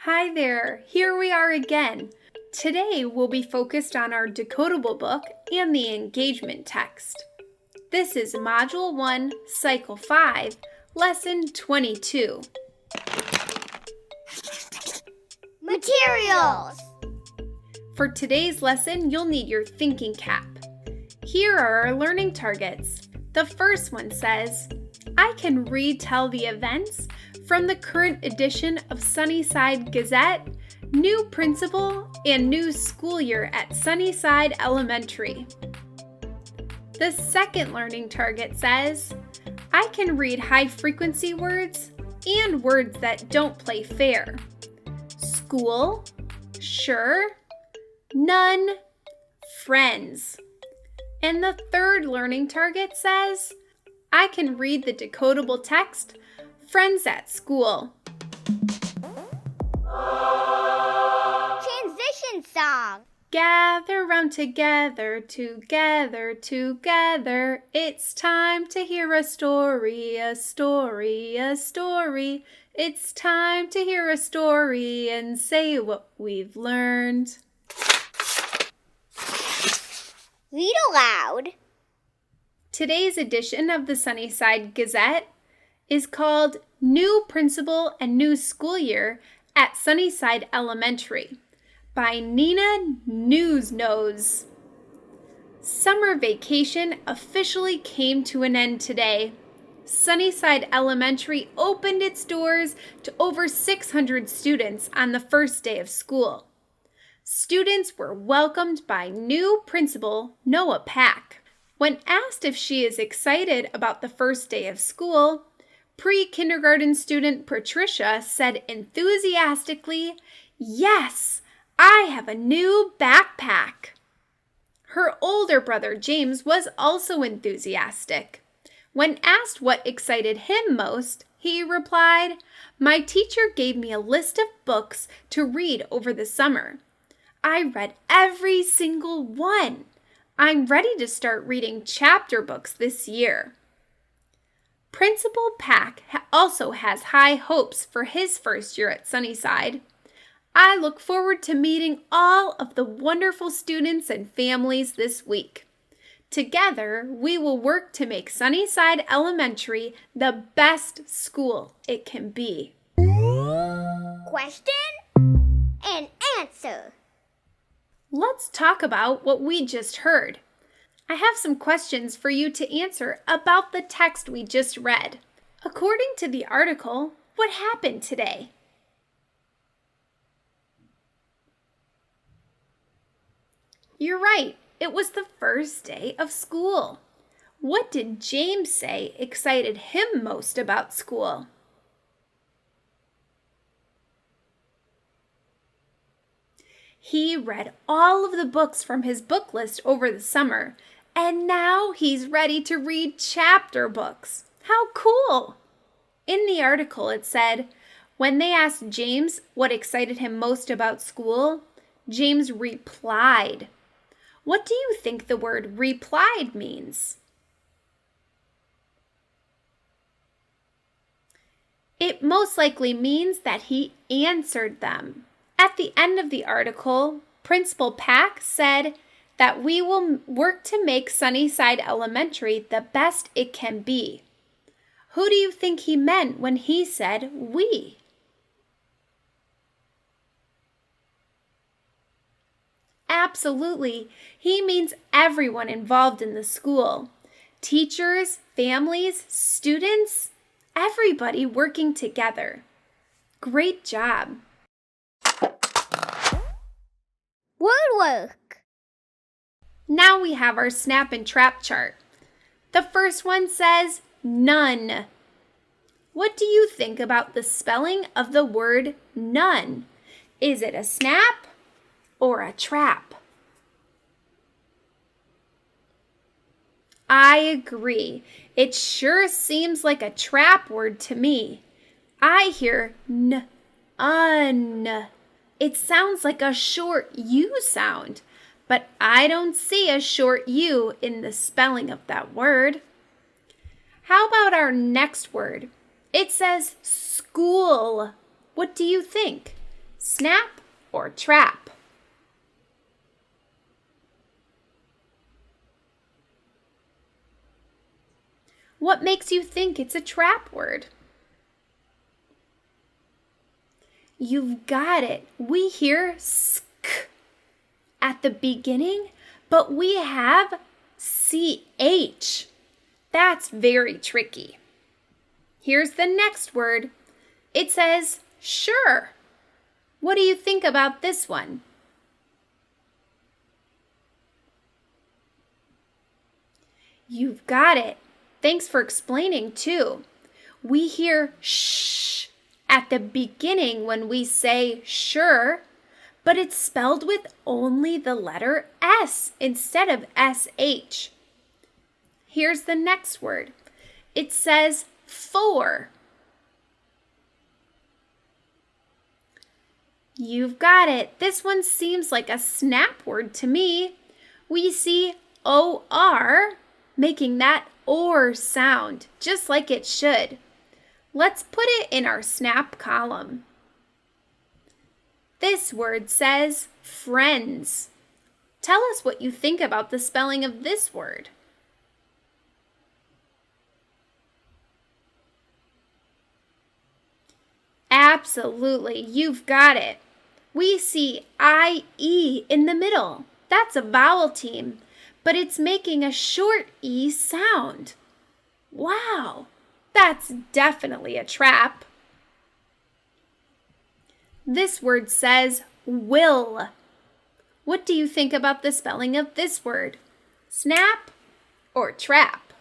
Hi there, here we are again. Today we'll be focused on our decodable book and the engagement text. This is Module 1, Cycle 5, Lesson 22. Materials! For today's lesson, you'll need your thinking cap. Here are our learning targets. The first one says, I can retell the events from the current edition of Sunnyside Gazette, new principal and new school year at Sunnyside Elementary. The second learning target says, I can read high-frequency words and words that don't play fair. School, sure, none, friends. And the third learning target says, I can read the decodable text, Friends at School. Transition song. Gather round together, together, together. It's time to hear a story, a story, a story. It's time to hear a story and say what we've learned. Read aloud. Today's edition of the Sunnyside Gazette is called New Principal and New School Year at Sunnyside Elementary by Nina Newsnose. Summer vacation officially came to an end today. Sunnyside Elementary opened its doors to over 600 students on the first day of school. Students were welcomed by new principal Noah Pack. When asked if she is excited about the first day of school, pre-kindergarten student Patricia said enthusiastically, "Yes, I have a new backpack." Her older brother James was also enthusiastic. When asked what excited him most, he replied, "My teacher gave me a list of books to read over the summer. I read every single one. I'm ready to start reading chapter books this year." Principal Pack also has high hopes for his first year at Sunnyside. I look forward to meeting all of the wonderful students and families this week. Together, we will work to make Sunnyside Elementary the best school it can be. Question and answer. Let's talk about what we just heard. I have some questions for you to answer about the text we just read. According to the article, what happened today? You're right, it was the first day of school. What did James say excited him most about school? He read all of the books from his book list over the summer, and now he's ready to read chapter books. How cool! In the article it said, when they asked James what excited him most about school, James replied. What do you think the word replied means? It most likely means that he answered them. At the end of the article, Principal Pack said that we will work to make Sunnyside Elementary the best it can be. Who do you think he meant when he said we? Absolutely, he means everyone involved in the school. Teachers, families, students, everybody working together. Great job. Word work. Now we have our snap and trap chart. The first one says none. What do you think about the spelling of the word none? Is it a snap or a trap? I agree. It sure seems like a trap word to me. I hear un. It sounds like a short U sound, but I don't see a short U in the spelling of that word. How about our next word? It says school. What do you think? Snap or trap? What makes you think it's a trap word? You've got it. We hear sk at the beginning, but we have ch. That's very tricky. Here's the next word. It says sure. What do you think about this one? You've got it. Thanks for explaining too. We hear sh at the beginning when we say sure, but it's spelled with only the letter S instead of sh. Here's the next word. It says for. You've got it. This one seems like a snap word to me. We see OR making that or sound, just like it should. Let's put it in our snap column. This word says friends. Tell us what you think about the spelling of this word. Absolutely, you've got it. We see IE in the middle. That's a vowel team, but it's making a short E sound. Wow, that's definitely a trap. This word says will. What do you think about the spelling of this word? Snap or trap?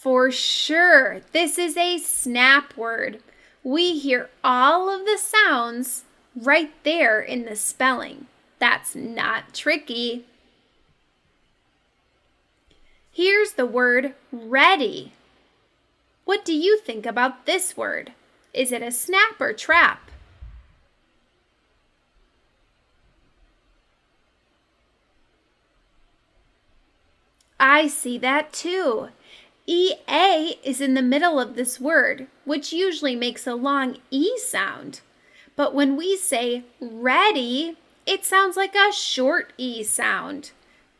For sure, this is a snap word. We hear all of the sounds right there in the spelling. That's not tricky. Here's the word ready. What do you think about this word? Is it a snap or trap? I see that too. EA is in the middle of this word, which usually makes a long E sound. But when we say ready, it sounds like a short E sound.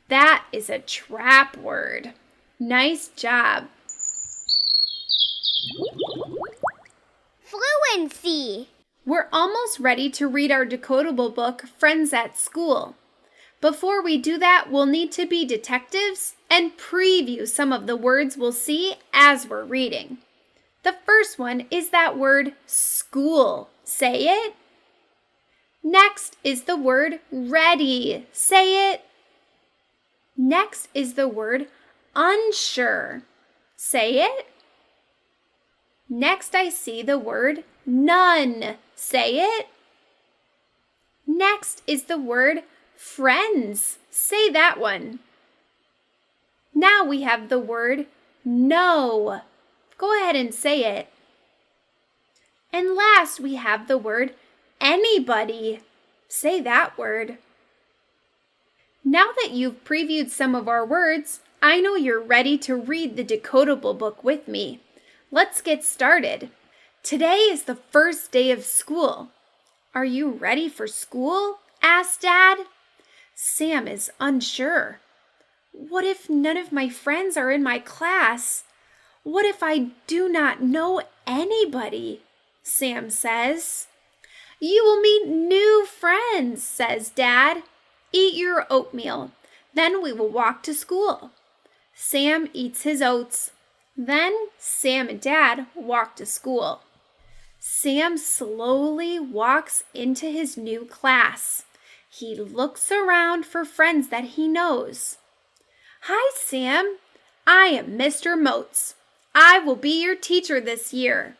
That is a trap word. Nice job. Fluency. We're almost ready to read our decodable book, Friends at School. Before we do that, we'll need to be detectives and preview some of the words we'll see as we're reading. The first one is that word school. Say it. Next is the word ready. Say it. Next is the word unsure. Say it. Next I see the word none. Say it. Next is the word friends. Say that one. Now we have the word no. Go ahead and say it. And last we have the word anybody. Say that word. Now that you've previewed some of our words, I know you're ready to read the decodable book with me. Let's get started. Today is the first day of school. Are you ready for school? Asked Dad. Sam is unsure. What if none of my friends are in my class? What if I do not know anybody? Sam says. You will meet new friends, says Dad. Eat your oatmeal. Then we will walk to school. Sam eats his oats. Then Sam and Dad walk to school. Sam slowly walks into his new class. He looks around for friends that he knows. Hi, Sam. I am Mr. Motes. I will be your teacher this year.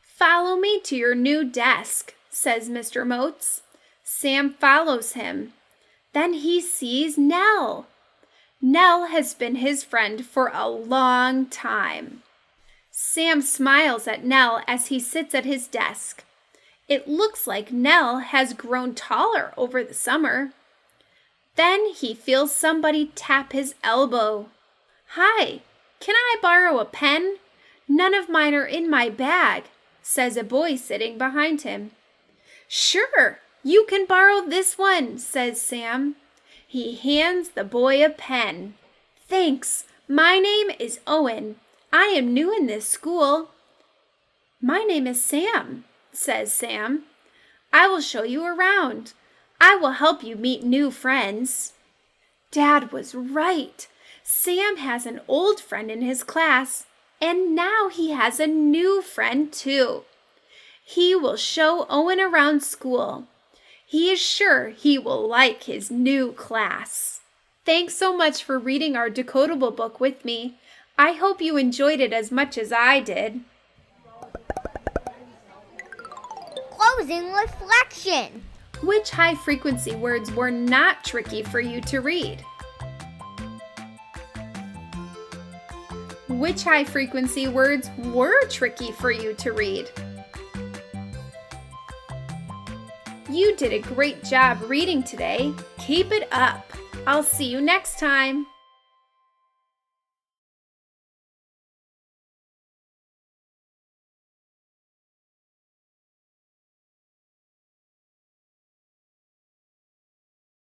Follow me to your new desk, says Mr. Motes. Sam follows him. Then he sees Nell. Nell has been his friend for a long time. Sam smiles at Nell as he sits at his desk. It looks like Nell has grown taller over the summer. Then he feels somebody tap his elbow. Hi, "Can I borrow a pen? None of mine are in my bag," says a boy sitting behind him. "Sure, you can borrow this one," says Sam. He hands the boy a pen. "Thanks, my name is Owen. I am new in this school." "My name is Sam," says Sam. "I will show you around. I will help you meet new friends." Dad was right. Sam has an old friend in his class, and now he has a new friend too. He will show Owen around school. He is sure he will like his new class. Thanks so much for reading our decodable book with me. I hope you enjoyed it as much as I did. Closing reflection. Which high-frequency words were not tricky for you to read? Which high-frequency words were tricky for you to read? You did a great job reading today. Keep it up. I'll see you next time.